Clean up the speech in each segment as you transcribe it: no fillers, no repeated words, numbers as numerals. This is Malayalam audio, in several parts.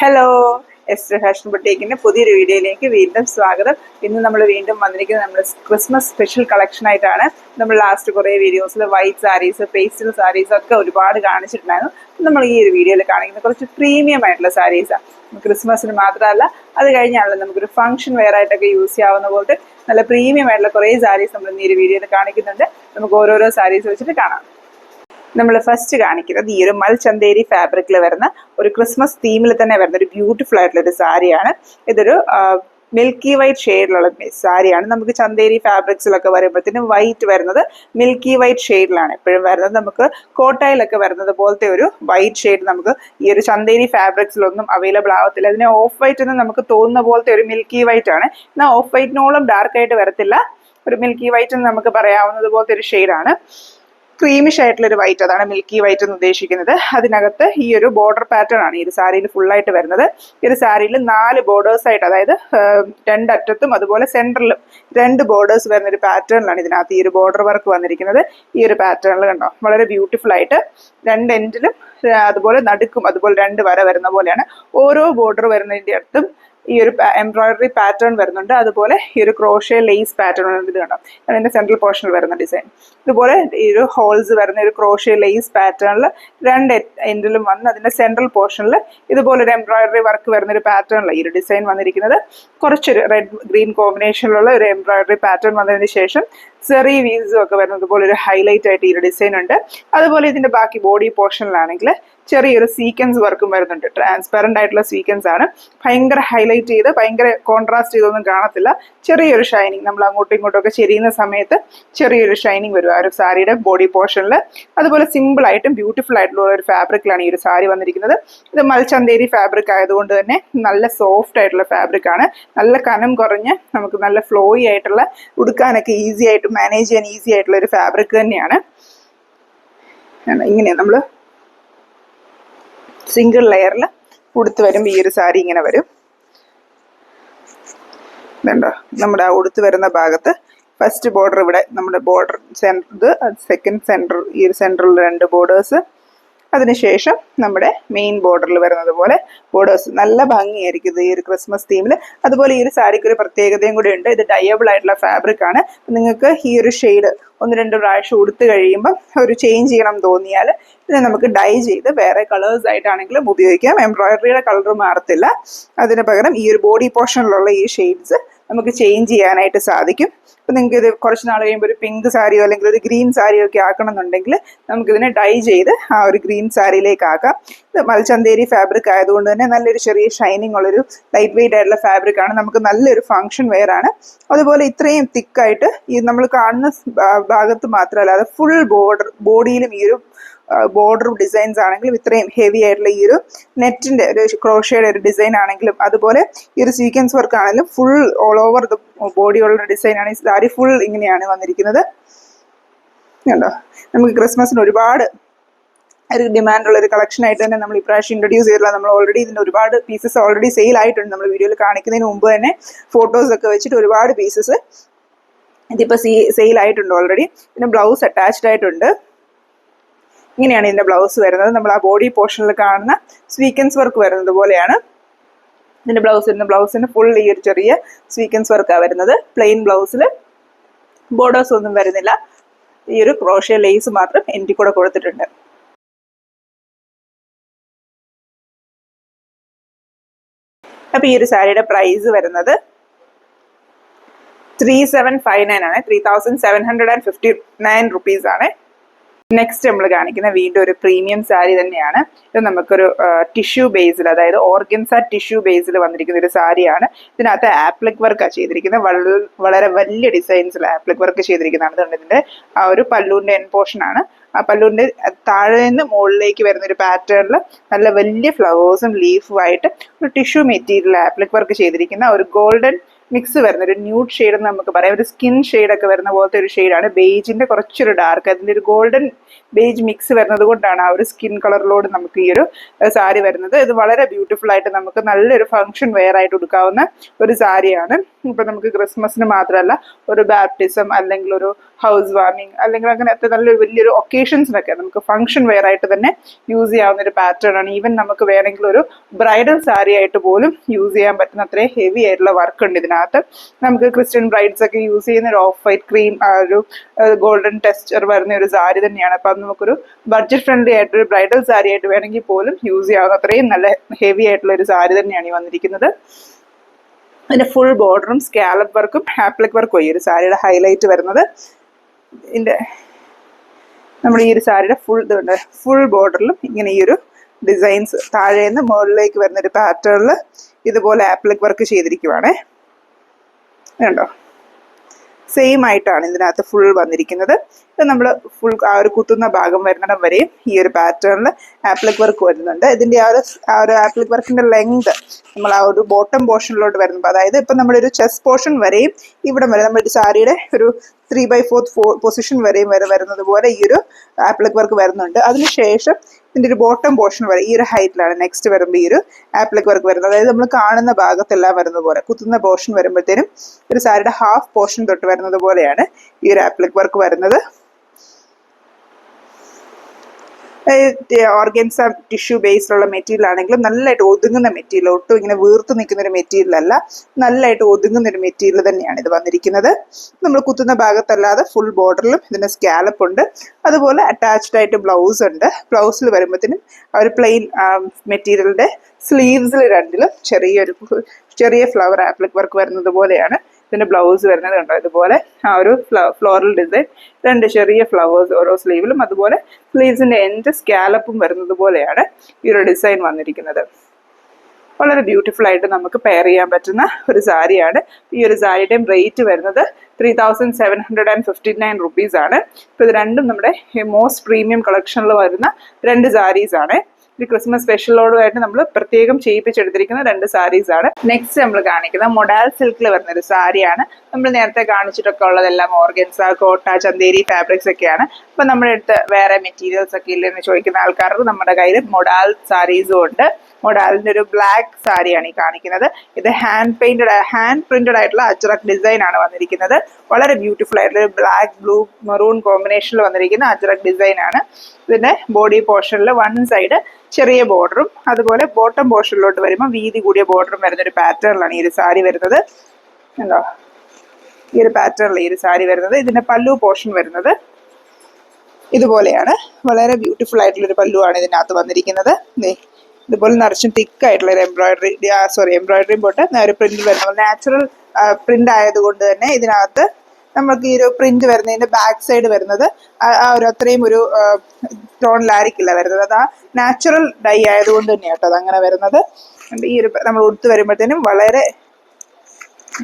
ഹലോ, എസ്റ്റർ ഫാഷൻ ബുട്ടീക്കിന്റെ പുതിയൊരു വീഡിയോയിലേക്ക് വീണ്ടും സ്വാഗതം. ഇന്ന് നമ്മൾ വീണ്ടും വന്നിരിക്കുന്നത് നമ്മുടെ ക്രിസ്മസ് സ്പെഷ്യൽ കളക്ഷൻ ആയിട്ടാണ്. നമ്മൾ ലാസ്റ്റ് കുറേ വീഡിയോസിൽ വൈറ്റ് സാരീസ്, പേസ്റ്റൽ സാരീസ് ഒക്കെ ഒരുപാട് കാണിച്ചിട്ടുണ്ടായിരുന്നു. നമ്മൾ ഈ ഒരു വീഡിയോയിൽ കാണിക്കുന്നത് കുറച്ച് പ്രീമിയം ആയിട്ടുള്ള സാരീസാണ്. ക്രിസ്മസിന് മാത്രമല്ല, അത് കഴിഞ്ഞാണല്ലോ നമുക്കൊരു ഫംഗ്ഷൻ വെയർ ആയിട്ടൊക്കെ യൂസ് ചെയ്യാവുന്ന പോലത്തെ നല്ല പ്രീമിയം ആയിട്ടുള്ള കുറേ സാരീസ് നമ്മൾ ഈ ഒരു വീഡിയോയിൽ കാണിക്കുന്നുണ്ട്. നമുക്ക് ഓരോരോ സാരീസ് വെച്ചിട്ട് കാണാം. നമ്മൾ ഫസ്റ്റ് കാണിക്കുന്നത് ഈ ഒരു മൽചന്തേരി ഫാബ്രിക്കിൽ വരുന്ന ഒരു ക്രിസ്മസ് തീമിൽ തന്നെ വരുന്ന ഒരു ബ്യൂട്ടിഫുൾ ആയിട്ടുള്ള ഒരു സാരിയാണ്. ഇതൊരു മിൽക്കി വൈറ്റ് ഷെയ്ഡിലുള്ള സാരിയാണ്. നമുക്ക് ചന്തേരി ഫാബ്രിക്സിലൊക്കെ വരുമ്പോഴത്തേനും വൈറ്റ് വരുന്നത് മിൽക്കി വൈറ്റ് ഷെയ്ഡിലാണ് എപ്പോഴും വരുന്നത്. നമുക്ക് കോട്ടയിലൊക്കെ വരുന്നത് പോലത്തെ ഒരു വൈറ്റ് ഷെയ്ഡ് നമുക്ക് ഈ ഒരു ചന്തേരി ഫാബ്രിക്സിലൊന്നും അവൈലബിൾ ആവത്തില്ല. അതിനെ ഓഫ് വൈറ്റ് എന്ന് നമുക്ക് തോന്നുന്ന പോലത്തെ ഒരു മിൽക്കി വൈറ്റ് ആണ്. എന്നാൽ ഓഫ് വൈറ്റിനോളം ഡാർക്ക് ആയിട്ട് വരത്തില്ല. ഒരു മിൽക്കി വൈറ്റ് എന്ന് നമുക്ക് പറയാവുന്നത് പോലത്തെ ഒരു ഷെയ്ഡാണ്. ക്രീമിഷ് ആയിട്ടുള്ള ഒരു വൈറ്റ്, അതാണ് മിൽക്കി വൈറ്റ് എന്ന് ഉദ്ദേശിക്കുന്നത്. അതിനകത്ത് ഈ ഒരു ബോർഡർ പാറ്റേൺ ആണ് ഈ ഒരു സാരിയിൽ ഫുള്ളായിട്ട് വരുന്നത്. ഈ ഒരു സാരിയിൽ 4 ബോർഡേഴ്സ് ആയിട്ട്, അതായത് രണ്ടറ്റത്തും അതുപോലെ സെൻറ്ററിലും 2 ബോർഡേഴ്സ് വരുന്ന ഒരു പാറ്റേണിലാണ് ഇതിനകത്ത് ഈ ഒരു ബോർഡർ വർക്ക് വന്നിരിക്കുന്നത്. ഈ ഒരു പാറ്റേണിൽ കണ്ടോ, വളരെ ബ്യൂട്ടിഫുൾ ആയിട്ട് 2 എൻഡിലും അതുപോലെ നടുക്കും അതുപോലെ 2 വര വരുന്ന പോലെയാണ്. ഓരോ ബോർഡർ വരുന്നതിൻ്റെ അടുത്തും ഈ ഒരു എംബ്രോയിഡറി പാറ്റേൺ വരുന്നുണ്ട്. അതുപോലെ ഈ ഒരു ക്രോഷ്യ ലേസ് പാറ്റേൺ ഇത് കണ്ടോ, അതിന്റെ സെൻട്രൽ പോർഷനിൽ വരുന്ന ഡിസൈൻ. ഇതുപോലെ ഈ ഒരു ഹോൾസ് വരുന്ന ഒരു ക്രോഷ്യ ലേസ് പാറ്റേണിൽ 2 എൻഡിലും വന്ന് അതിന്റെ സെൻട്രൽ പോർഷനിൽ ഇതുപോലെ ഒരു എംബ്രോയിഡറി വർക്ക് വരുന്ന ഒരു പാറ്റേണിലാണ് ഈ ഒരു ഡിസൈൻ വന്നിരിക്കുന്നത്. കുറച്ചൊരു റെഡ് ഗ്രീൻ കോമ്പിനേഷനിലുള്ള ഒരു എംബ്രോയിഡറി പാറ്റേൺ വന്നതിന് ശേഷം സെറി വീവ്സും ഒക്കെ വരുന്നത് പോലെ ഒരു ഹൈലൈറ്റ് ആയിട്ട് ഈ ഒരു ഡിസൈൻ ഉണ്ട്. അതുപോലെ ഇതിന്റെ ബാക്കി ബോഡി പോർഷനിലാണെങ്കിൽ ചെറിയൊരു സീക്വൻസ് വർക്കും വരുന്നുണ്ട്. ട്രാൻസ്പെറന്റ് ആയിട്ടുള്ള സീക്വൻസ് ആണ്. ഭയങ്കര ഹൈലൈറ്റ് ചെയ്ത് ഭയങ്കര കോൺട്രാസ്റ്റ് ചെയ്തൊന്നും കാണത്തില്ല. ചെറിയൊരു ഷൈനിങ്, നമ്മൾ അങ്ങോട്ടും ഇങ്ങോട്ടും ഒക്കെ ചെരിയുന്ന സമയത്ത് ചെറിയൊരു ഷൈനിങ് വരും ആ ഒരു സാരിയുടെ ബോഡി പോർഷനിൽ. അതുപോലെ സിമ്പിൾ ആയിട്ടും ബ്യൂട്ടിഫുൾ ആയിട്ടുള്ള ഒരു ഫാബ്രിക്കിലാണ് ഈ ഒരു സാരി വന്നിരിക്കുന്നത്. ഇത് മൽചന്തേരി ഫാബ്രിക് ആയതുകൊണ്ട് തന്നെ നല്ല സോഫ്റ്റ് ആയിട്ടുള്ള ഫാബ്രിക് ആണ്. നല്ല കനം കുറഞ്ഞ് നമുക്ക് നല്ല ഫ്ലോയി ആയിട്ടുള്ള, ഉടുക്കാനൊക്കെ ഈസി ആയിട്ട് മാനേജ് ചെയ്യാൻ ഈസി ആയിട്ടുള്ള ഒരു ഫാബ്രിക് തന്നെയാണ്. ഇങ്ങനെ നമ്മൾ സിംഗിൾ ലെയറിൽ ഉടുത്ത് വരുമ്പോൾ ഈ ഒരു സാരി ഇങ്ങനെ വരും. ഇതുണ്ടോ, നമ്മുടെ ആ ഉടുത്ത് വരുന്ന ഭാഗത്ത് ഫസ്റ്റ് ബോർഡർ ഇവിടെ നമ്മുടെ ബോർഡർ സെൻറ്റർ, സെക്കൻഡ് സെൻറ്റർ, ഈ ഒരു സെൻറ്ററിൽ 2 ബോർഡേഴ്സ്, അതിനുശേഷം നമ്മുടെ മെയിൻ ബോർഡറിൽ വരുന്നത് പോലെ ബോർഡേഴ്സ്. നല്ല ഭംഗിയായിരിക്കും ഇത് ഈ ഒരു ക്രിസ്മസ് തീമിൽ. അതുപോലെ ഈ ഒരു സാരിക്ക് ഒരു പ്രത്യേകതയും കൂടി ഉണ്ട്. ഇത് ഡയബിൾ ആയിട്ടുള്ള ഫാബ്രിക് ആണ്. നിങ്ങൾക്ക് ഈ ഒരു ഷെയ്ഡ് 1-2 പ്രാവശ്യം ഉടുത്ത് കഴിയുമ്പോൾ ഒരു ചേഞ്ച് ചെയ്യണം തോന്നിയാൽ ഇതിനെ നമുക്ക് ഡൈ ചെയ്ത് വേറെ കളേഴ്സ് ആയിട്ടാണെങ്കിലും ഉപയോഗിക്കാം. എംബ്രോയിഡറിയുടെ കളർ മാറത്തില്ല. അതിന് പകരം ഈ ഒരു ബോഡി പോർഷനിലുള്ള ഈ ഷെയ്ഡ്സ് നമുക്ക് ചേഞ്ച് ചെയ്യാനായിട്ട് സാധിക്കും. അപ്പം നിങ്ങൾക്ക് ഇത് കുറച്ച് നാൾ കഴിയുമ്പോൾ ഒരു പിങ്ക് സാരിയോ അല്ലെങ്കിൽ ഒരു ഗ്രീൻ സാരിയോ ഒക്കെ ആക്കണം എന്നുണ്ടെങ്കിൽ നമുക്കിതിനെ ഡൈ ചെയ്ത് ആ ഒരു ഗ്രീൻ സാരിയിലേക്ക് ആക്കാം. ഇത് മൽചന്തേരി ഫാബ്രിക് ആയതുകൊണ്ട് തന്നെ നല്ലൊരു ചെറിയ ഷൈനിങ് ഉള്ളൊരു ലൈറ്റ് വെയിറ്റ് ആയിട്ടുള്ള ഫാബ്രിക് ആണ്. നമുക്ക് നല്ലൊരു ഫംഗ്ഷൻ വെയർ ആണ്. അതുപോലെ ഇത്രയും തിക്കായിട്ട് ഈ നമ്മൾ കാണുന്ന ഭാഗത്ത് മാത്രമല്ല, അത് ഫുൾ ബോഡിയിലും ഈ ഒരു ബോർഡർ ഡിസൈൻസ് ആണെങ്കിലും ഇത്രയും ഹെവി ആയിട്ടുള്ള ഈ ഒരു നെറ്റിന്റെ ഒരു ക്രോഷ്യയുടെ ഒരു ഡിസൈൻ ആണെങ്കിലും അതുപോലെ ഈ ഒരു സീക്വൻസ് വർക്ക് ആണെങ്കിലും ഫുൾ ഓൾ ഓവർ ദ ബോഡിയുള്ള ഡിസൈനാണ്. ഈ സാരി ഫുൾ ഇങ്ങനെയാണ് വന്നിരിക്കുന്നത്. കണ്ടോ, നമുക്ക് ക്രിസ്മസിന് ഒരുപാട് ഒരു ഡിമാൻഡുള്ള ഒരു കളക്ഷൻ ആയിട്ട് തന്നെ നമ്മൾ ഇപ്രാവശ്യം ഇൻട്രൊഡ്യൂസ് ചെയ്തിട്ടുള്ള. നമ്മൾ ഓൾറെഡി ഇതിൻ്റെ ഒരുപാട് പീസസ് ഓൾറെഡി സെയിൽ ആയിട്ടുണ്ട്. നമ്മൾ വീഡിയോയിൽ കാണിക്കുന്നതിന് മുമ്പ് തന്നെ ഫോട്ടോസ് ഒക്കെ വെച്ചിട്ട് ഒരുപാട് പീസസ് ഇതിപ്പോൾ സെയിൽ ആയിട്ടുണ്ട് ഓൾറെഡി. പിന്നെ ബ്ലൗസ് അറ്റാച്ച്ഡ് ആയിട്ടുണ്ട്. ഇങ്ങനെയാണ് ഇതിന്റെ ബ്ലൗസ് വരുന്നത്. നമ്മൾ ആ ബോഡി പോർഷനിൽ കാണുന്ന സ്വീക്വൻസ് വർക്ക് വരുന്നത് പോലെയാണ് ഇതിന്റെ ബ്ലൗസ് വരുന്നത്. ബ്ലൗസിന് ഫുൾ ഈ ഒരു ചെറിയ സ്വീക്വൻസ് വർക്കാണ് വരുന്നത്. പ്ലെയിൻ ബ്ലൗസിൽ ബോർഡേഴ്സ് ഒന്നും വരുന്നില്ല. ഈ ഒരു ക്രോഷ്യ ലേസ് മാത്രം എൻഡിൽ കൂടെ കൊടുത്തിട്ടുണ്ട്. അപ്പൊ ഈ ഒരു സാരിയുടെ പ്രൈസ് വരുന്നത് 3759 ആണ്. 3759 റുപ്പീസ് ആണ്. നെക്സ്റ്റ് നമ്മൾ കാണിക്കുന്ന വീണ്ടും ഒരു പ്രീമിയം സാരി തന്നെയാണ്. ഇത് നമുക്കൊരു ടിഷ്യൂ ബേസിൽ, അതായത് ഓർഗൻസ ടിഷ്യൂ ബേസിൽ വന്നിരിക്കുന്ന ഒരു സാരിയാണ്. ഇതിനകത്ത് ആപ്ലിക് വർക്കാണ് ചെയ്തിരിക്കുന്നത്. വളരെ വലിയ ഡിസൈൻസിൽ ആപ്ലിക് വർക്ക് ചെയ്തിരിക്കുന്നതാണ്. അതുകൊണ്ട് ഇതിന്റെ ആ ഒരു പല്ലുവിന്റെ എൻ പോർഷൻ ആണ്. ആ പല്ലുവിന്റെ താഴെ നിന്ന് മുകളിലേക്ക് വരുന്ന ഒരു പാറ്റേണിൽ നല്ല വലിയ ഫ്ലവേഴ്സും ലീഫും ആയിട്ട് ഒരു ടിഷ്യൂ മെറ്റീരിയൽ ആപ്ലിക് വർക്ക് ചെയ്തിരിക്കുന്ന ഒരു ഗോൾഡൻ മിക്സ് വരുന്ന ഒരു ന്യൂഡ് ഷെയ്ഡ് എന്ന് നമുക്ക് പറയാം. ഒരു സ്കിൻ ഷെയ്ഡൊക്കെ വരുന്ന പോലത്തെ ഒരു ഷെയ്ഡാണ്. ബേജിന്റെ കുറച്ചൊരു ഡാർക്ക്, അതിൻ്റെ ഒരു ഗോൾഡൻ ബേജ് മിക്സ് വരുന്നത് കൊണ്ടാണ് ആ ഒരു സ്കിൻ കളറിലോട് നമുക്ക് ഈ ഒരു സാരി വരുന്നത്. ഇത് വളരെ ബ്യൂട്ടിഫുൾ ആയിട്ട് നമുക്ക് നല്ലൊരു ഫംഗ്ഷൻ വെയർ ആയിട്ട് കൊടുക്കാവുന്ന ഒരു സാരിയാണ്. ഇപ്പം നമുക്ക് ക്രിസ്മസിന് മാത്രമല്ല ഒരു ബാപ്റ്റിസം അല്ലെങ്കിൽ ഒരു ഹൗസ് വാമിങ് അല്ലെങ്കിൽ അങ്ങനത്തെ നല്ലൊരു വലിയൊരു ഒക്കേഷൻസിനൊക്കെ നമുക്ക് ഫംഗ്ഷൻ വെയർ ആയിട്ട് തന്നെ യൂസ് ചെയ്യാവുന്ന ഒരു പാറ്റേൺ ആണ്. ഈവൻ നമുക്ക് വേണമെങ്കിൽ ഒരു ബ്രൈഡൽ സാരി ആയിട്ട് പോലും യൂസ് ചെയ്യാൻ പറ്റുന്ന അത്രയും ഹെവി ആയിട്ടുള്ള വർക്ക് ഉണ്ട് ഇതിനകത്ത്. നമുക്ക് ക്രിസ്ത്യൻ ബ്രൈഡ്സ് ഒക്കെ യൂസ് ചെയ്യുന്ന ഒരു ഓഫ് വൈറ്റ് ക്രീം ഒരു ഗോൾഡൻ ടെക്സ്ചർ വരുന്ന ഒരു സാരി തന്നെയാണ്. അപ്പം അത് നമുക്കൊരു ബഡ്ജറ്റ് ഫ്രണ്ട്ലി ആയിട്ടൊരു ബ്രൈഡൽ സാരി ആയിട്ട് വേണമെങ്കിൽ പോലും യൂസ് ചെയ്യാവുന്ന അത്രയും നല്ല ഹെവി ആയിട്ടുള്ള ഒരു സാരി തന്നെയാണ് ഈ വന്നിരിക്കുന്നത്. അതിന്റെ ഫുൾ ബോർഡറും സ്കാലപ്പ് വർക്കും ആപ്ലിക് വർക്കും ഈ ഒരു സാരിയുടെ ഹൈലൈറ്റ് വരുന്നത്. ഇതിന്റെ നമ്മുടെ ഈ ഒരു സാരിയുടെ ഫുൾ ബോർഡറിലും ഇങ്ങനെ ഈ ഒരു ഡിസൈൻസ് താഴേന്ന് മുകളിലേക്ക് വരുന്ന ഒരു പാറ്റേണിൽ ഇതുപോലെ ആപ്ലിക് വർക്ക് ചെയ്തിരിക്കുവാണേ. കണ്ടോ, സെയിം ആയിട്ടാണ് ഇതിനകത്ത് ഫുൾ വന്നിരിക്കുന്നത്. ഇത് നമ്മൾ ഫുൾ ആ ഒരു കുത്തുന്ന ഭാഗം വരുന്നിടം വരെയും ഈ ഒരു പാറ്റേണിൽ ആപ്ലിക് വർക്ക് വരുന്നുണ്ട്. ഇതിൻ്റെ ആ ഒരു ആപ്ലിക് വർക്കിന്റെ ലെങ്ത് നമ്മൾ ആ ഒരു ബോട്ടം പോർഷനിലോട്ട് വരുമ്പോൾ, അതായത് ഇപ്പം നമ്മുടെ ഒരു ചെസ്റ്റ് പോർഷൻ വരെയും ഇവിടം വരെ നമ്മുടെ സാരിയുടെ ഒരു 3/4 പൊസിഷൻ വരെയും വരുന്നത് പോലെ ഈ ഒരു ആപ്ലിക് വർക്ക് വരുന്നുണ്ട്. അതിനുശേഷം ഇതിൻ്റെ ഒരു ബോട്ടം പോർഷൻ വരെ ഈ ഒരു ഹൈറ്റിലാണ് നെക്സ്റ്റ് വരുമ്പോൾ ഈ ഒരു ആപ്ലിക് വർക്ക് വരുന്നത്. അതായത് നമ്മൾ കാണുന്ന ഭാഗത്തെല്ലാം വരുന്നത് പോലെ കുത്തുന്ന പോർഷൻ വരുമ്പോഴത്തേനും ഒരു സാരിയുടെ ഹാഫ് പോർഷൻ തൊട്ട് വരുന്നത് പോലെയാണ് ഈ ഒരു ആപ്ലിക് വർക്ക് വരുന്നത്. ഓർഗൻസ ടിഷ്യൂ ബേസിലുള്ള മെറ്റീരിയൽ ആണെങ്കിലും നല്ലതായിട്ട് ഒതുങ്ങുന്ന മെറ്റീരിയൽ, ഒട്ടും ഇങ്ങനെ വീർത്ത് നിൽക്കുന്ന ഒരു മെറ്റീരിയൽ അല്ല, നല്ലതായിട്ട് ഒതുങ്ങുന്ന ഒരു മെറ്റീരിയൽ തന്നെയാണ് ഇത് വന്നിരിക്കുന്നത്. നമ്മൾ കുത്തുന്ന ഭാഗത്തല്ലാതെ ഫുൾ ബോർഡറിലും ഇതിന് സ്കാലപ്പ് ഉണ്ട്. അതുപോലെ അറ്റാച്ച്ഡ് ആയിട്ട് ബ്ലൗസ് ഉണ്ട്. ബ്ലൗസിൽ വരുമ്പോഴത്തേനും ആ ഒരു പ്ലെയിൻ മെറ്റീരിയലിന്റെ സ്ലീവ്സിൽ രണ്ടിലും ചെറിയ ഫ്ലവർ ആപ്ലിക് വർക്ക് വരുന്നത് പോലെയാണ് ഇതിന്റെ ബ്ലൗസ് വരുന്നത്. കണ്ടോ, ഇതുപോലെ ആ ഒരു ഫ്ലോറൽ ഡിസൈൻ, 2 ചെറിയ ഫ്ലവേഴ്സ് ഓരോ സ്ലീവിലും, അതുപോലെ സ്ലീവ്സിന്റെ എൻഡ് സ്കാലപ്പും വരുന്നത് പോലെയാണ് ഈ ഒരു ഡിസൈൻ വന്നിരിക്കുന്നത്. വളരെ ബ്യൂട്ടിഫുൾ ആയിട്ട് നമുക്ക് പെയർ ചെയ്യാൻ പറ്റുന്ന ഒരു സാരിയാണ്. ഈ ഒരു സാരിയുടെയും റേറ്റ് വരുന്നത് 3759 റുപ്പീസ് ആണ്. ഇപ്പൊ ഇത് രണ്ടും നമ്മുടെ മോസ്റ്റ് പ്രീമിയം കളക്ഷനിൽ വരുന്ന 2 സാരീസ് ആണ്. ഇത് ക്രിസ്മസ് സ്പെഷ്യലോടുമായിട്ട് നമ്മൾ പ്രത്യേകം ചെയ്യിപ്പിച്ചെടുത്തിരിക്കുന്ന 2 സാരീസ് ആണ്. നെക്സ്റ്റ് നമ്മൾ കാണിക്കുന്നത് മൊഡാൽ സിൽക്കിൽ വരുന്ന ഒരു സാരിയാണ്. നമ്മൾ നേരത്തെ കാണിച്ചിട്ടൊക്കെ ഉള്ളതെല്ലാം ഓർഗൻസ, കോട്ട, ചന്തേരി ഫാബ്രിക്സ് ഒക്കെയാണ്. അപ്പൊ നമ്മുടെ അടുത്ത് വേറെ മെറ്റീരിയൽസ് ഒക്കെ ഇല്ലെന്ന് ചോദിക്കുന്ന ആൾക്കാർക്ക് നമ്മുടെ കയ്യിൽ മൊഡാൽ സാരീസും ഉണ്ട്. മൊഡാലിന്റെ ഒരു ബ്ലാക്ക് സാരിയാണ് ഈ കാണിക്കുന്നത്. ഇത് ഹാൻഡ് പ്രിന്റഡ് ആയിട്ടുള്ള അജ്രക് ഡിസൈൻ ആണ് വന്നിരിക്കുന്നത്. വളരെ ബ്യൂട്ടിഫുൾ ആയിട്ടുള്ള ഒരു ബ്ലാക്ക് ബ്ലൂ മെറൂൺ കോമ്പിനേഷനിൽ വന്നിരിക്കുന്ന അജ്രക് ഡിസൈൻ ആണ്. ഇതിന്റെ ബോഡി പോർഷനിൽ 1 സൈഡ് ചെറിയ ബോർഡറും അതുപോലെ ബോട്ടം പോർഷനിലോട്ട് വരുമ്പോൾ വീതി കൂടിയ ബോർഡറും വരുന്ന ഒരു പാറ്റേണിലാണ് ഈ ഒരു സാരി വരുന്നത്. എന്തോ ഈ ഒരു പാറ്റേണിൽ ഈ ഒരു സാരി വരുന്നത്. ഇതിന്റെ പല്ലു പോർഷൻ വരുന്നത് ഇതുപോലെയാണ്. വളരെ ബ്യൂട്ടിഫുൾ ആയിട്ടുള്ള ഒരു പല്ലു ആണ് ഇതിനകത്ത് വന്നിരിക്കുന്നത്. ഇതുപോലെ നിറച്ചും തിക്കായിട്ടുള്ള ഒരു എംബ്രോയിഡറി പോട്ട് ഒരു പ്രിന്റ് വരുന്നത് നാച്ചുറൽ പ്രിന്റ് ആയതുകൊണ്ട് തന്നെ ഇതിനകത്ത് നമുക്ക് ഈ ഒരു പ്രിന്റ് വരുന്നതിന്റെ ബാക്ക് സൈഡ് വരുന്നത് ആ ഒരു അത്രയും ഒരു ടോണിലായിരിക്കില്ല വരുന്നത്. അത് ആ നാച്ചുറൽ ഡൈ ആയതുകൊണ്ട് തന്നെയാണ് കേട്ടോ അതങ്ങനെ വരുന്നത്. ഈ ഒരു നമ്മൾ ഉടുത്ത് വരുമ്പോഴത്തേനും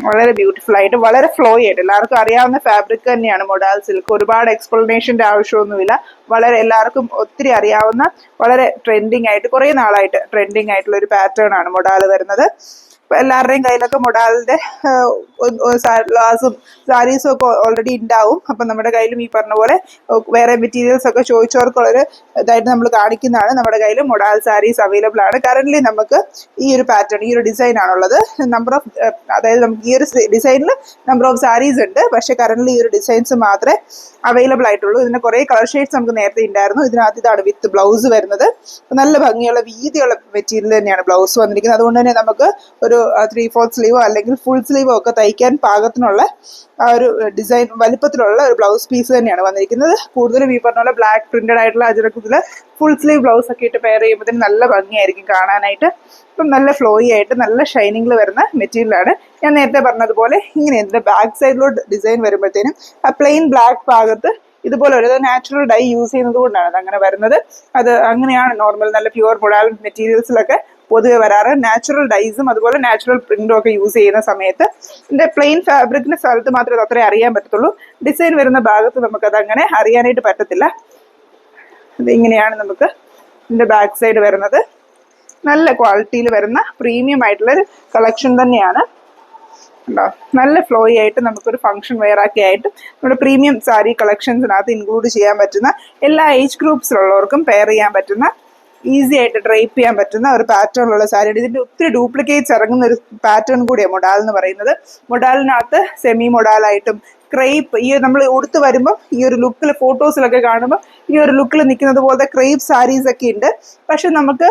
വളരെ ബ്യൂട്ടിഫുൾ ആയിട്ട് വളരെ ഫ്ലോയി ആയിട്ട് എല്ലാവർക്കും അറിയാവുന്ന ഫാബ്രിക് തന്നെയാണ് മൊഡാൽ സിൽക്ക്. ഒരുപാട് എക്സ്പ്ലനേഷന്റെ ആവശ്യമൊന്നുമില്ല. വളരെ എല്ലാവർക്കും ഒത്തിരി അറിയാവുന്ന വളരെ ട്രെൻഡിങ് ആയിട്ട് കുറേ നാളായിട്ട് ട്രെൻഡിങ് ആയിട്ടുള്ള ഒരു പാറ്റേൺ ആണ് മൊഡാൽ വരുന്നത്. എല്ലാവരുടെയും കയ്യിലൊക്കെ മൊഡാലിന്റെ ഗ്ലാസും സാരീസും ഒക്കെ ഓൾറെഡി ഉണ്ടാവും. അപ്പം നമ്മുടെ കയ്യിലും ഈ പറഞ്ഞ പോലെ വേറെ മെറ്റീരിയൽസ് ഒക്കെ ചോദിച്ചവർക്കുള്ളൊരു ഇതായിട്ട് നമ്മൾ കാണിക്കുന്നതാണ്. നമ്മുടെ കയ്യിൽ മൊഡാൽ സാരീസ് അവൈലബിൾ ആണ്. കറന്റ് നമുക്ക് ഈ ഒരു പാറ്റേൺ ഈ ഒരു ഡിസൈൻ ആണുള്ളത്. അതായത് നമുക്ക് ഈ ഒരു ഡിസൈനിൽ നമ്പർ ഓഫ് സാരീസ് ഉണ്ട്. പക്ഷെ കറന്റ് ഈ ഒരു ഡിസൈൻസ് മാത്രമേ അവൈലബിൾ ആയിട്ടുള്ളൂ. ഇതിന്റെ കുറെ കളർ ഷെയ്ഡ്സ് നമുക്ക് നേരത്തെ ഉണ്ടായിരുന്നു. ഇതിനകത്ത് ഇതാണ് വിത്ത് ബ്ലൗസ് വരുന്നത്. നല്ല ഭംഗിയുള്ള വീതിയുള്ള മെറ്റീരിയൽ തന്നെയാണ് ബ്ലൗസ് വന്നിരിക്കുന്നത്. അതുകൊണ്ട് തന്നെ നമുക്ക് ഒരു 3/4 സ്ലീവോ അല്ലെങ്കിൽ ഫുൾ സ്ലീവോ ഒക്കെ തയ്ക്കാൻ പാകത്തിനുള്ള ആ ഒരു ഡിസൈൻ വലിപ്പത്തിലുള്ള ഒരു ബ്ലൗസ് പീസ് തന്നെയാണ് വന്നിരിക്കുന്നത്. കൂടുതലും ഈ പറഞ്ഞ പോലെ ബ്ലാക്ക് പ്രിന്റഡ് ആയിട്ടുള്ള അജറക്കത്തില് ഫുൾ സ്ലീവ് ബ്ലൗസ് ഒക്കെ ഇട്ട് പെയർ ചെയ്യുമ്പോഴത്തേന് നല്ല ഭംഗിയായിരിക്കും കാണാനായിട്ട്. ഇപ്പം നല്ല ഫ്ലോയി ആയിട്ട് നല്ല ഷൈനിങ്ങിൽ വരുന്ന മെറ്റീരിയലാണ്. ഞാൻ നേരത്തെ പറഞ്ഞതുപോലെ ഇങ്ങനെ ഇതിന്റെ ബാക്ക് സൈഡിലോട്ട് ഡിസൈൻ വരുമ്പോഴത്തേനും ആ പ്ലെയിൻ ബ്ലാക്ക് ഭാഗത്ത് ഇതുപോലെ ഒരു നാച്ചുറൽ ഡൈ യൂസ് ചെയ്യുന്നത് കൊണ്ടാണ് അത് അങ്ങനെ വരുന്നത്. അത് അങ്ങനെയാണ് നോർമൽ നല്ല പ്യുവർ മൊഡാൽ മെറ്റീരിയൽസിലൊക്കെ പൊതുവെ വരാറ്. നാച്ചുറൽ ഡൈസും അതുപോലെ നാച്ചുറൽ പ്രിന്റും ഒക്കെ യൂസ് ചെയ്യുന്ന സമയത്ത് ഇതിന്റെ പ്ലെയിൻ ഫാബ്രിക്കിന്റെ സ്ഥലത്ത് മാത്രമേ അത്രേ അറിയാൻ പറ്റത്തുള്ളൂ. ഡിസൈൻ വരുന്ന ഭാഗത്ത് നമുക്കത് അങ്ങനെ അറിയാനായിട്ട് പറ്റത്തില്ല. ഇതിങ്ങനെയാണ് നമുക്ക് ഇതിന്റെ ബാക്ക് സൈഡ് വരുന്നത്. നല്ല ക്വാളിറ്റിയിൽ വരുന്ന പ്രീമിയം ആയിട്ടുള്ളൊരു കളക്ഷൻ തന്നെയാണ്. നല്ല ഫ്ലോയി ആയിട്ട് നമുക്കൊരു ഫംഗ്ഷൻ വെയർ ഒക്കെ ആയിട്ട് നമ്മുടെ പ്രീമിയം സാരി കളക്ഷൻസിനകത്ത് ഇൻക്ലൂഡ് ചെയ്യാൻ പറ്റുന്ന എല്ലാ ഏജ് ഗ്രൂപ്പ്സിലുള്ളവർക്കും പെയർ ചെയ്യാൻ പറ്റുന്ന ഈസി ആയിട്ട് ഡ്രൈപ്പ് ചെയ്യാൻ പറ്റുന്ന ഒരു പാറ്റേണിലുള്ള സാരിയാണ്. ഇതിൻ്റെ ഒത്തിരി ഡ്യൂപ്ലിക്കേറ്റ്സ് ഇറങ്ങുന്ന ഒരു പാറ്റേൺ കൂടിയാണ് മൊഡാൽ എന്ന് പറയുന്നത്. മൊഡാലിനകത്ത് സെമി മൊഡാലായിട്ടും ക്രേപ്പ്, ഈ നമ്മൾ ഉടുത്ത് വരുമ്പോൾ ഈ ഒരു ലുക്കിൽ ഫോട്ടോസിലൊക്കെ കാണുമ്പോൾ ഈ ഒരു ലുക്കിൽ നിൽക്കുന്നത് പോലത്തെ ക്രേപ്പ് സാരീസ് ഒക്കെ ഉണ്ട്. പക്ഷെ നമുക്ക്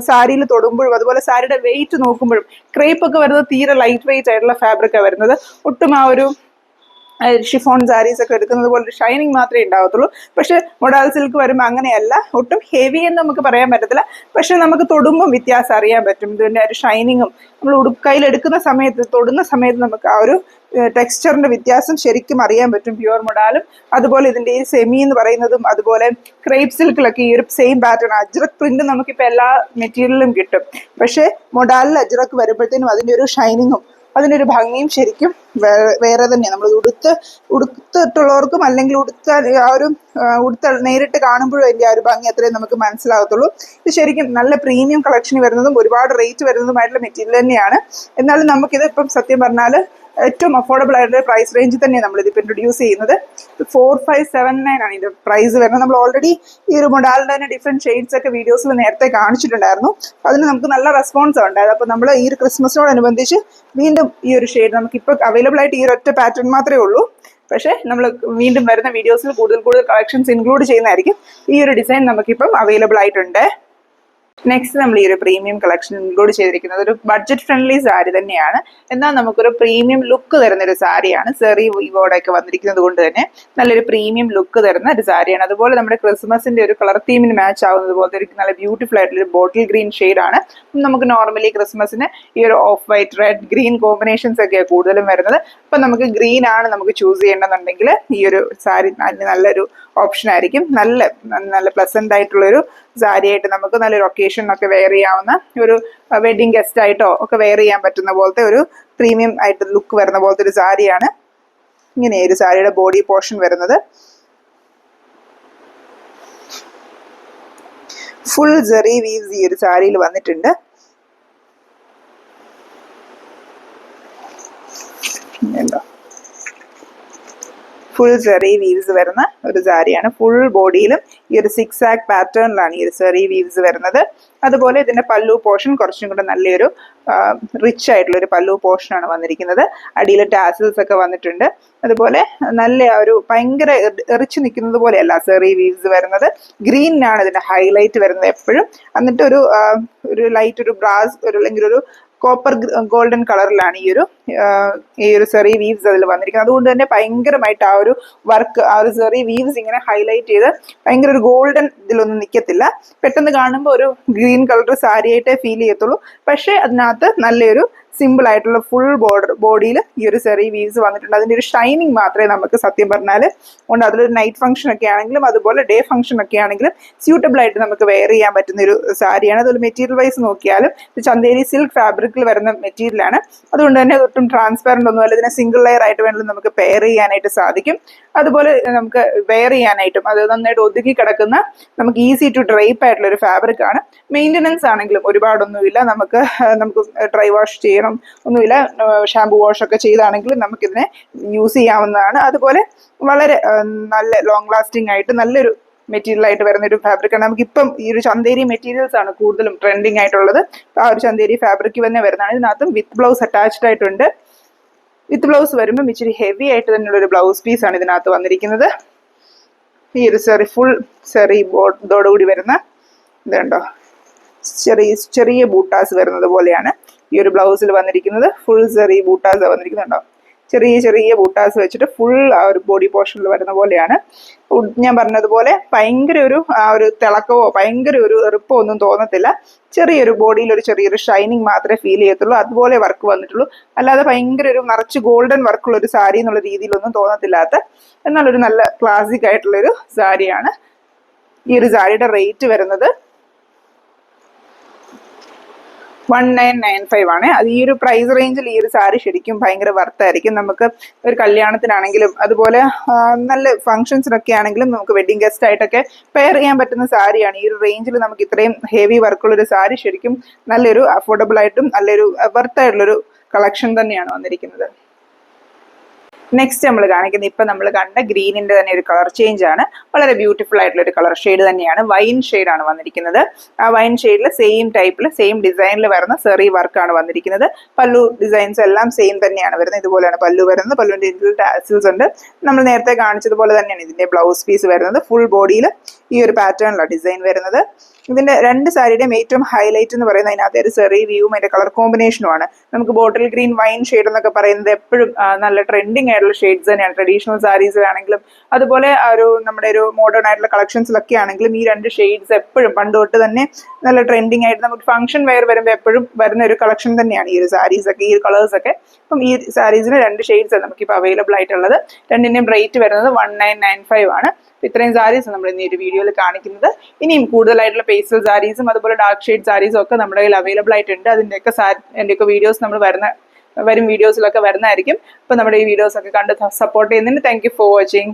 സാരിയിൽ തൊടുമ്പോഴും അതുപോലെ സാരിയുടെ വെയിറ്റ് നോക്കുമ്പോഴും ക്രേപ്പ് ഒക്കെ വരുന്നത് തീരെ ലൈറ്റ് വെയിറ്റ് ആയിട്ടുള്ള ഫാബ്രിക്കാണ് വരുന്നത്. ഒട്ടും ആ ഒരു ഷിഫോൺ സാരീസ് ഒക്കെ എടുക്കുന്നത് പോലെ ഷൈനിങ് മാത്രമേ ഉണ്ടാവത്തുള്ളൂ. പക്ഷെ മൊഡാൽ സിൽക്ക് വരുമ്പോൾ അങ്ങനെയല്ല, ഒട്ടും ഹെവി എന്ന് നമുക്ക് പറയാൻ പറ്റത്തില്ല. പക്ഷെ നമുക്ക് തൊടുമ്പം വ്യത്യാസം അറിയാൻ പറ്റും. ഇതിൻ്റെ ഒരു ഷൈനിങ്ങും നമ്മൾ കയ്യിലെടുക്കുന്ന സമയത്ത് തൊടുന്ന സമയത്ത് നമുക്ക് ആ ഒരു ടെക്സ്ചറിന്റെ വ്യത്യാസം ശരിക്കും അറിയാൻ പറ്റും പ്യുവർ മൊഡാലും. അതുപോലെ ഇതിൻ്റെ ഈ സെമി എന്ന് പറയുന്നതും അതുപോലെ ക്രേപ്പ് സിൽക്കിലൊക്കെ ഈ ഒരു സെയിം പാറ്റേൺ അജ്രക് പ്രിന്റ് നമുക്കിപ്പോൾ എല്ലാ മെറ്റീരിയലിലും കിട്ടും. പക്ഷെ മൊഡാലിൽ അജ്രക് വരുമ്പോഴത്തേനും അതിൻ്റെ ഒരു ഷൈനിങ്ങും അതിൻ്റെ ഒരു ഭംഗിയും ശരിക്കും വേറെ തന്നെയാണ്. നമ്മൾ ഉടുത്തിട്ടുള്ളവർക്കും അല്ലെങ്കിൽ ആ ഒരു നേരിട്ട് കാണുമ്പോഴും അതിൻ്റെ ആ ഒരു ഭംഗി അത്രയും നമുക്ക് മനസ്സിലാകത്തുള്ളൂ. ഇത് ശരിക്കും നല്ല പ്രീമിയം കളക്ഷൻ വരുന്നതും ഒരുപാട് റേറ്റ് വരുന്നതുമായിട്ടുള്ള മെറ്റീരിയൽ തന്നെയാണ്. എന്നാലും നമുക്കിത് ഇപ്പം സത്യം പറഞ്ഞാൽ ഏറ്റവും അഫോർഡബിൾ ആയിട്ടുള്ള പ്രൈസ് റേഞ്ചിൽ തന്നെയാണ് നമ്മളിതിപ്പോൾ ഇൻട്രൊഡ്യൂസ് ചെയ്യുന്നത്. 4579 ആണ് ഇതിൻ്റെ പ്രൈസ് വരുന്നത്. നമ്മൾ ഓൾറെഡി ഈ ഒരു മൊഡാലിൻ്റെ തന്നെ ഡിഫറെൻറ്റ് ഷെയ്ഡ്സ് ഒക്കെ വീഡിയോസിൽ നേരത്തെ കാണിച്ചിട്ടുണ്ടായിരുന്നു. അതിന് നമുക്ക് നല്ല റെസ്പോൺസ് ഉണ്ടായത്. അപ്പോൾ നമ്മൾ ഈ ഒരു ക്രിസ്മസിനോടനുബന്ധിച്ച് വീണ്ടും ഈ ഒരു ഷെയ്ഡ് നമുക്കിപ്പോൾ അവൈലബിൾ ആയിട്ട് ഈ ഒരു ഒറ്റ പാറ്റേൺ മാത്രമേ ഉള്ളൂ. പക്ഷേ നമ്മൾ വീണ്ടും വരുന്ന വീഡിയോസിൽ കൂടുതൽ കളക്ഷൻസ് ഇൻക്ലൂഡ് ചെയ്യുന്നതായിരിക്കും. ഈ ഒരു ഡിസൈൻ നമുക്കിപ്പം അവൈലബിൾ ആയിട്ടുണ്ട്. നെക്സ്റ്റ് നമ്മൾ ഈ ഒരു പ്രീമിയം കളക്ഷൻ ഇൻക്ലൂഡ് ചെയ്തിരിക്കുന്നത് ഒരു ബഡ്ജറ്റ് ഫ്രണ്ട്ലി സാരി തന്നെയാണ്. എന്നാൽ നമുക്കൊരു പ്രീമിയം ലുക്ക് തരുന്ന ഒരു സാരിയാണ്. സെറി വീവോടൊക്കെ വന്നിരിക്കുന്നത് കൊണ്ട് തന്നെ നല്ലൊരു പ്രീമിയം ലുക്ക് തരുന്ന ഒരു സാരിയാണ്. അതുപോലെ നമ്മുടെ ക്രിസ്മസിന്റെ ഒരു കളർ തീമിന് മാച്ച് ആവുന്നത് പോലത്തെ ഒരു നല്ല ബ്യൂട്ടിഫുൾ ആയിട്ടുള്ള ഒരു ബോട്ടിൽ ഗ്രീൻ ഷെയ്ഡാണ്. നമുക്ക് നോർമലി ക്രിസ്മസിന് ഈ ഒരു of white red green combinations ഒക്കെയാണ് കൂടുതലും വരുന്നത്. അപ്പം നമുക്ക് ഗ്രീൻ ആണ് നമുക്ക് ചൂസ് ചെയ്യേണ്ടതെന്നുണ്ടെങ്കിൽ ഈ ഒരു സാരി നല്ലൊരു ഓപ്ഷൻ ആയിരിക്കും. നല്ല പ്ലസന്റ് ആയിട്ടുള്ളൊരു സാരി ആയിട്ട് നമുക്ക് നല്ലൊരു ഒക്കേഷനൊക്കെ വെയർ ചെയ്യാവുന്ന ഒരു വെഡിങ് ഗസ്റ്റ് ആയിട്ടോ ഒക്കെ വെയർ ചെയ്യാൻ പറ്റുന്ന പോലത്തെ ഒരു പ്രീമിയം ആയിട്ട് ലുക്ക് വരുന്ന പോലത്തെ ഒരു സാരിയാണ്. ഇങ്ങനെ ഒരു സാരിയുടെ ബോഡി പോർഷൻ വരുന്നത്. ഫുൾ ജെറി വീവ്സ് ഈ ഒരു സാരിയിൽ വന്നിട്ടുണ്ട്. ഫുൾ സെറി വീവ്സ് വരുന്ന ഒരു സാരിയാണ്. ഫുൾ ബോഡിയിലും ഈ ഒരു 6 ആക്ക് പാറ്റേണിലാണ് ഈ ഒരു സെറി വീവ്സ് വരുന്നത്. അതുപോലെ ഇതിന്റെ പല്ലു പോർഷൻ കുറച്ചും കൂടെ നല്ലൊരു റിച്ച് ആയിട്ടുള്ള ഒരു പല്ലു പോർഷനാണ് വന്നിരിക്കുന്നത്. അടിയിൽ ടാസിൽസ് ഒക്കെ വന്നിട്ടുണ്ട്. അതുപോലെ നല്ല ഒരു ഭയങ്കര എറിച്ചു നിൽക്കുന്നത് പോലെയല്ല സെറി വീവ്സ് വരുന്നത്. ഗ്രീനിനാണ് ഇതിന്റെ ഹൈലൈറ്റ് വരുന്നത് എപ്പോഴും. എന്നിട്ട് ഒരു ലൈറ്റ് ഒരു ബ്രാസ് അല്ലെങ്കിൽ ഒരു കോപ്പർ ഗോൾഡൻ കളറിലാണ് ഈ ഒരു സെറി വീവ്സ് അതിൽ വന്നിരിക്കുന്നത്. അതുകൊണ്ട് തന്നെ ഭയങ്കരമായിട്ട് ആ ഒരു വർക്ക്, ആ ഒരു സെറി വീവ്സ് ഇങ്ങനെ ഹൈലൈറ്റ് ചെയ്ത് ഭയങ്കര ഒരു ഗോൾഡൻ ഇതിലൊന്നും നിൽക്കത്തില്ല. പെട്ടെന്ന് കാണുമ്പോൾ ഒരു ഗ്രീൻ കളർ സാരി ആയിട്ടേ ഫീൽ ചെയ്യത്തുള്ളൂ. പക്ഷേ അതിനകത്ത് നല്ലൊരു സിമ്പിൾ ആയിട്ടുള്ള ഫുൾ ബോഡിയിൽ ഈ ഒരു സെറി വീവ്സ് വന്നിട്ടുണ്ട്. അതിൻ്റെ ഒരു ഷൈനിങ് മാത്രമേ നമുക്ക് സത്യം പറഞ്ഞാൽ ഉണ്ട്. അതിലൊരു നൈറ്റ് ഫംഗ്ഷൻ ഒക്കെ ആണെങ്കിലും അതുപോലെ ഡേ ഫംഗ്ഷൻ ഒക്കെ ആണെങ്കിലും സ്യൂട്ടബിൾ ആയിട്ട് നമുക്ക് വെയർ ചെയ്യാൻ പറ്റുന്ന ഒരു സാരിയാണ്. അതുപോലെ മെറ്റീരിയൽ വൈസ് നോക്കിയാലും ചന്തേരി സിൽക്ക് ഫാബ്രിക്കിൽ വരുന്ന മെറ്റീരിയലാണ്. അതുകൊണ്ട് തന്നെ ഒട്ടും ട്രാൻസ്പാരൻ്റ് ഒന്നും അല്ല. ഇതിനെ സിംഗിൾ ലെയർ ആയിട്ട് വേണമെങ്കിലും നമുക്ക് പെയർ ചെയ്യാനായിട്ട് സാധിക്കും. അതുപോലെ നമുക്ക് വെയർ ചെയ്യാനായിട്ടും അത് നന്നായിട്ട് ഒതുക്കി കിടക്കുന്ന നമുക്ക് ഈസി ടു ഡ്രൈപ്പ് ആയിട്ടുള്ള ഒരു ഫാബ്രിക് ആണ്. മെയിൻ്റനൻസ് ആണെങ്കിലും ഒരുപാടൊന്നുമില്ല. നമുക്ക് ഡ്രൈ വാഷ് ചെയ്യണം ഒന്നുമില്ല. ഷാമ്പു വാഷ് ഒക്കെ ചെയ്താണെങ്കിലും നമുക്കിതിനെ യൂസ് ചെയ്യാവുന്നതാണ്. അതുപോലെ വളരെ നല്ല ലോങ് ലാസ്റ്റിംഗ് ആയിട്ട് നല്ലൊരു മെറ്റീരിയൽ ആയിട്ട് വരുന്ന ഒരു ഫാബ്രിക്കാണ്. നമുക്കിപ്പം ഈ ഒരു ചന്തേരി മെറ്റീരിയൽസ് ആണ് കൂടുതലും ട്രെൻഡിങ് ആയിട്ടുള്ളത്. ആ ഒരു ചന്തേരി ഫാബ്രിക് തന്നെ വരുന്നതാണ്. ഇതിനകത്തും വിത്ത് ബ്ലൗസ് അറ്റാച്ച്ഡ് ആയിട്ടുണ്ട്. വിത്ത് ബ്ലൗസ് വരുമ്പോൾ ഇച്ചിരി ഹെവി ആയിട്ട് തന്നെയുള്ള ഒരു ബ്ലൗസ് പീസാണ് ഇതിനകത്ത് വന്നിരിക്കുന്നത്. ഈ ഒരു ഫുൾ സെറി ബോർഡോടുകൂടി വരുന്ന ഇതുണ്ടോ, ചെറിയ ബൂട്ടാസ് വരുന്നത് പോലെയാണ് ഈ ഒരു ബ്ലൗസിൽ വന്നിരിക്കുന്നത്. ഫുൾ സെറി ബൂട്ടാസ് വന്നിരിക്കുന്നുണ്ടോ, ചെറിയ ബൂട്ടാസ് വെച്ചിട്ട് ഫുൾ ആ ഒരു ബോഡി പോർഷനിൽ വരുന്ന പോലെയാണ്. ഞാൻ പറഞ്ഞതുപോലെ ഭയങ്കര ഒരു തിളക്കമോ ഭയങ്കര ഒരു എറുപ്പോ ഒന്നും തോന്നത്തില്ല. ചെറിയൊരു ബോഡിയിൽ ചെറിയൊരു ഷൈനിങ് മാത്രമേ ഫീൽ ചെയ്യത്തുള്ളൂ. അതുപോലെ വർക്ക് വന്നിട്ടുള്ളൂ. അല്ലാതെ ഭയങ്കര ഒരു നിറച്ച് ഗോൾഡൻ വർക്കുള്ള ഒരു സാരി എന്നുള്ള രീതിയിലൊന്നും തോന്നത്തില്ലാത്ത എന്നാലൊരു നല്ല ക്ലാസിക് ആയിട്ടുള്ളൊരു സാരിയാണ്. ഈ ഒരു സാരിയുടെ റേറ്റ് വരുന്നത് 1995 ആണ്. അത് ഈ ഒരു പ്രൈസ് റേഞ്ചിൽ ഈ ഒരു സാരി ശരിക്കും ഭയങ്കര വർത്തായിരിക്കും. നമുക്ക് ഒരു കല്യാണത്തിനാണെങ്കിലും അതുപോലെ നല്ല ഫംഗ്ഷൻസിനൊക്കെ ആണെങ്കിലും നമുക്ക് വെഡിങ് ഗസ്റ്റ് ആയിട്ടൊക്കെ പെയർ ചെയ്യാൻ പറ്റുന്ന സാരിയാണ്. ഈ ഒരു റേഞ്ചിൽ നമുക്ക് ഇത്രയും ഹെവി വർക്കുള്ളൊരു സാരി ശരിക്കും നല്ലൊരു അഫോർഡബിൾ ആയിട്ടും നല്ലൊരു വർത്തായിട്ടുള്ളൊരു കളക്ഷൻ തന്നെയാണ് വന്നിരിക്കുന്നത്. നെക്സ്റ്റ് നമ്മൾ കാണിക്കുന്നത് ഇപ്പം നമ്മൾ കണ്ട ഗ്രീനിന്റെ തന്നെ ഒരു കളർ ചേഞ്ച് ആണ്. വളരെ ബ്യൂട്ടിഫുൾ ആയിട്ടുള്ള ഒരു കളർ ഷെയ്ഡ് തന്നെയാണ്. വൈൻ ഷെയ്ഡാണ് വന്നിരിക്കുന്നത്. ആ വൈൻ ഷെയ്ഡിൽ സെയിം ടൈപ്പിൽ സെയിം ഡിസൈനിൽ വരുന്ന സെറി വർക്കാണ് വന്നിരിക്കുന്നത്. പല്ലു ഡിസൈൻസ് എല്ലാം സെയിം തന്നെയാണ് വരുന്നത്. ഇതുപോലെയാണ് പല്ലു വരുന്നത്. പല്ലുവിന്റെ ഇതിൽ ടാസിൽസ് ഉണ്ട്. നമ്മൾ നേരത്തെ കാണിച്ചതുപോലെ തന്നെയാണ് ഇതിന്റെ ബ്ലൗസ് പീസ് വരുന്നത്. ഫുൾ ബോഡിയിൽ ഈ ഒരു പാറ്റേണിലാണ് ഡിസൈൻ വരുന്നത്. ഇതിന്റെ രണ്ട് സാരിയുടെയും ഏറ്റവും ഹൈലൈറ്റ് എന്ന് പറയുന്നത് അതിനകത്ത് ഒരു സെറി വ്യൂവും അതിന്റെ കളർ കോമ്പിനേഷനുമാണ്. നമുക്ക് ബോട്ടിൽ ഗ്രീൻ വൈൻ ഷെയ്ഡ് എന്നൊക്കെ പറയുന്നത് എപ്പോഴും നല്ല ട്രെൻഡിങ് ആയിട്ടുള്ള ഷെയ്ഡ്സ് തന്നെയാണ്. ട്രഡീഷണൽ സാരീസിലാണെങ്കിലും അതുപോലെ നമ്മുടെ ഒരു മോഡേൺ ആയിട്ടുള്ള കളക്ഷൻസിലൊക്കെ ആണെങ്കിലും ഈ രണ്ട് ഷെയ്ഡ്സ് എപ്പോഴും പണ്ട് തൊട്ട് തന്നെ നല്ല ട്രെൻഡിങ് ആയിട്ട് നമുക്ക് ഫംഗ്ഷൻ വെയർ വരുമ്പോൾ എപ്പോഴും വരുന്ന ഒരു കളക്ഷൻ തന്നെയാണ് ഈ ഒരു സാരീസ് ഒക്കെ, ഈ കളേഴ്സ് ഒക്കെ. അപ്പം ഈ സാരീസിന് രണ്ട് ഷെയ്ഡ്സ് നമുക്കിപ്പോൾ അവൈലബിൾ ആയിട്ടുള്ളത്. രണ്ടിന്റെയും റേറ്റ് വരുന്നത് 1995 ആണ്. ഇത്രയും സാരീസ് നമ്മൾ ഇന്ന് ഈ ഒരു വീഡിയോയിൽ കാണിക്കുന്നത്. ഇനിയും കൂടുതലായിട്ടുള്ള പേസ്റ്റൽ സാരീസും അതുപോലെ ഡാർക്ക് ഷെയ്ഡ് സാരീസും ഒക്കെ നമ്മുടെ കയ്യിൽ അവൈലബിൾ ആയിട്ടുണ്ട്. അതിൻ്റെയൊക്കെ വീഡിയോസ് നമ്മൾ വരും വീഡിയോസിലൊക്കെ വരുന്നതായിരിക്കും. അപ്പോൾ നമ്മുടെ ഈ വീഡിയോസ് ഒക്കെ കണ്ട് സപ്പോർട്ട് ചെയ്യുന്നതിന് താങ്ക് യു ഫോർ വാച്ചിങ്.